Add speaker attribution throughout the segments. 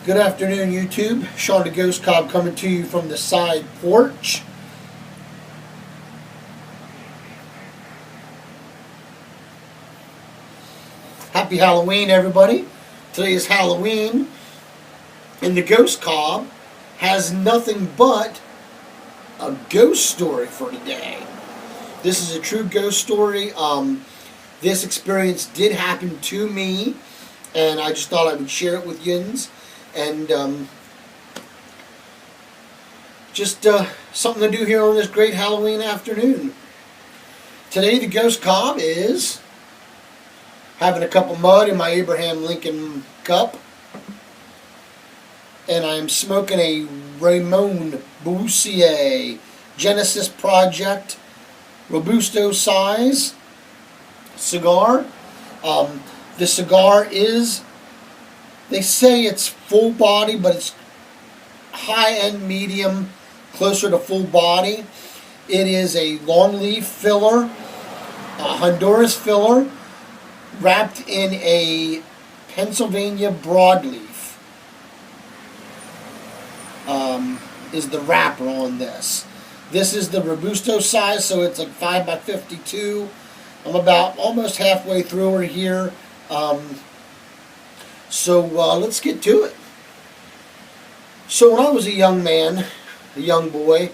Speaker 1: Good afternoon, YouTube. Sean the Ghost Cobb coming to you from the side porch. Happy Halloween, everybody. Today is Halloween, and the Ghost Cobb has nothing but a ghost story for today. This is a true ghost story. This experience did happen to me, and I just thought I would share it with yins. And just something to do here on this great Halloween afternoon. Today the Ghost Cobb is having a cup of mud in my Abraham Lincoln cup, and I'm smoking a Ramon Boussier Genesis Project Robusto size cigar. The cigar is, they say it's full body, but it's high-end medium, closer to full body. It is a long leaf filler, a Honduras filler, wrapped in a Pennsylvania broadleaf. Is the wrapper on this. This is the Robusto size, so it's like 5x52. I'm about almost halfway through her here. So let's get to it. So when I was a young man, a young boy,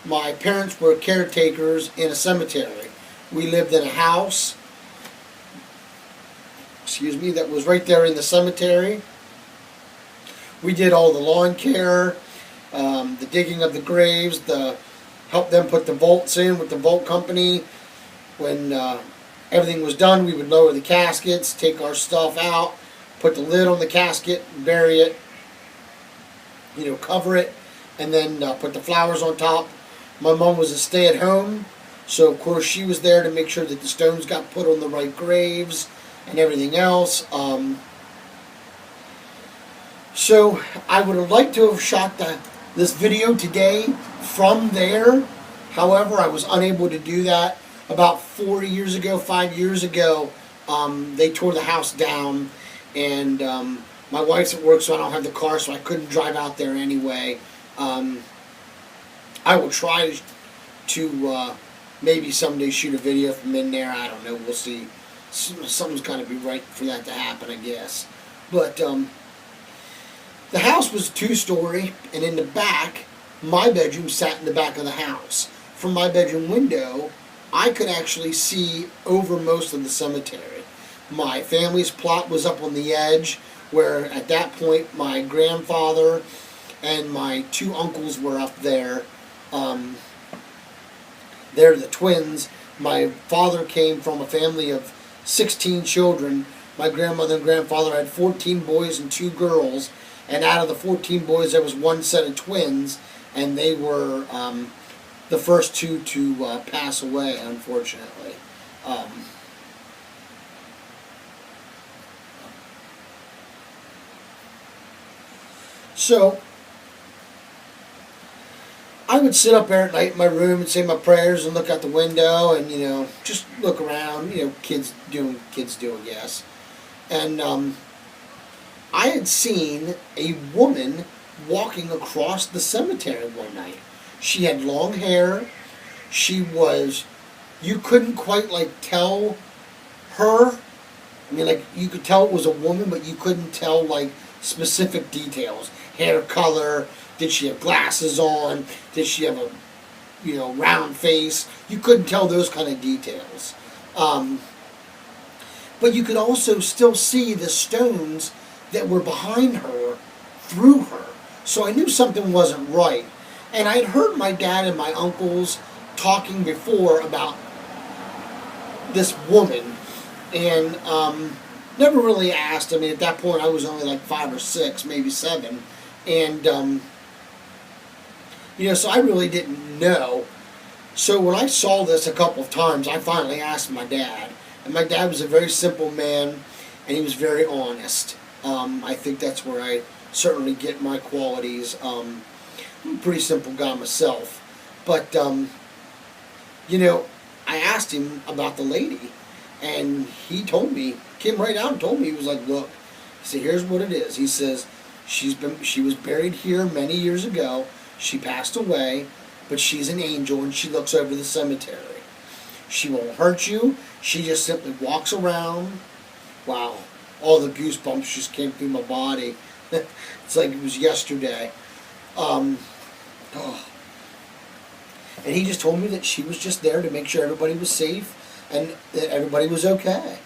Speaker 1: my parents were caretakers in a cemetery. We lived in a house, that was right there in the cemetery. We did all the lawn care, the digging of the graves, helped them put the vaults in with the vault company. When everything was done, we would lower the caskets, take our stuff out, put the lid on the casket, bury it, cover it, and then put the flowers on top. My mom was a stay-at-home, so of course she was there to make sure that the stones got put on the right graves and everything else. So I would have liked to have shot this video today from there. However, I was unable to do that. About 5 years ago, they tore the house down, and my wife's at work, so I don't have the car, so I couldn't drive out there anyway. I will try to maybe someday shoot a video from in there. I don't know. We'll see. Something's got to be right for that to happen, I guess. But the house was 2-story, and in the back, my bedroom sat in the back of the house. From my bedroom window, I could actually see over most of the cemetery. My family's plot was up on the edge, where at that point my grandfather and my 2 uncles were up there. They're the twins. My father came from a family of 16 children. My grandmother and grandfather had 14 boys and 2 girls, and out of the 14 boys there was 1 set of twins, and they were the first 2 to pass away, unfortunately. So I would sit up there at night in my room and say my prayers and look out the window and, just look around, kids doing, yes. And I had seen a woman walking across the cemetery one night. She had long hair. You couldn't quite tell her. You could tell it was a woman, but you couldn't tell specific details. Hair color, did she have glasses on, did she have a round face? You couldn't tell those kind of details. But you could also still see the stones that were behind her through her. So I knew something wasn't right. And I had heard my dad and my uncles talking before about this woman, and never really asked. At that point I was only 5 or 6, maybe 7, and so I really didn't know. So when I saw this a couple of times, I finally asked my dad, and my dad was a very simple man, and he was very honest. I think that's where I certainly get my qualities. I'm a pretty simple guy myself, but I asked him about the lady, and he told me, came right out and told me, he was like, look, he said, here's what it is. He says, She was buried here many years ago. She passed away, but she's an angel and she looks over the cemetery. She won't hurt you. She just simply walks around. Wow, all the goosebumps just came through my body. It's like it was yesterday. Oh. And he just told me that she was just there to make sure everybody was safe and that everybody was okay.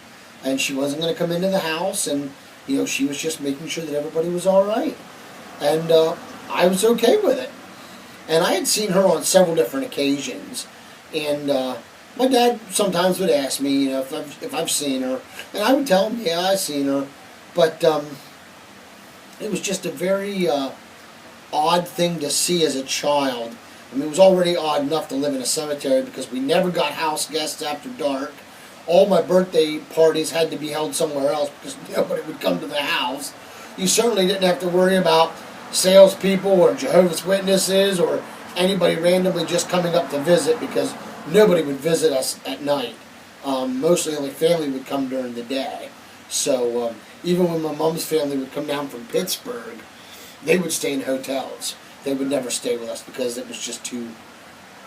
Speaker 1: And she wasn't going to come into the house, and she was just making sure that everybody was all right. And I was okay with it. And I had seen her on several different occasions. And my dad sometimes would ask me, if I've seen her. And I would tell him, yeah, I've seen her. But it was just a very odd thing to see as a child. I mean, it was already odd enough to live in a cemetery because we never got house guests after dark. All my birthday parties had to be held somewhere else because nobody would come to the house. You certainly didn't have to worry about salespeople or Jehovah's Witnesses or anybody randomly just coming up to visit because nobody would visit us at night. Mostly only family would come during the day. So even when my mom's family would come down from Pittsburgh, they would stay in hotels. They would never stay with us because it was just too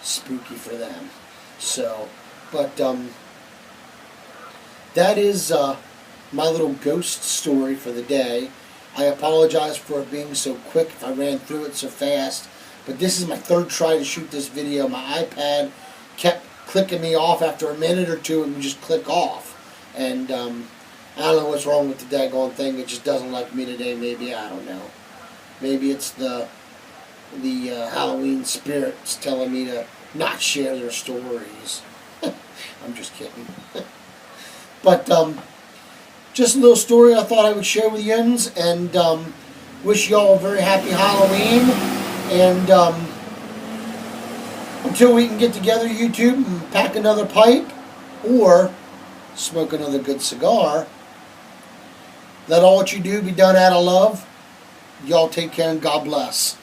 Speaker 1: spooky for them. So, but that is my little ghost story for the day. I apologize for it being so quick if I ran through it so fast. But this is my third try to shoot this video. My iPad kept clicking me off after a minute or two. It would just click off. And I don't know what's wrong with the daggone thing. It just doesn't like me today. Maybe, I don't know. Maybe it's the Halloween spirits telling me to not share their stories. I'm just kidding. But just a little story I thought I would share with yous, and wish you all a very happy Halloween. And until we can get together, YouTube, and pack another pipe or smoke another good cigar, let all what you do be done out of love. Y'all take care and God bless.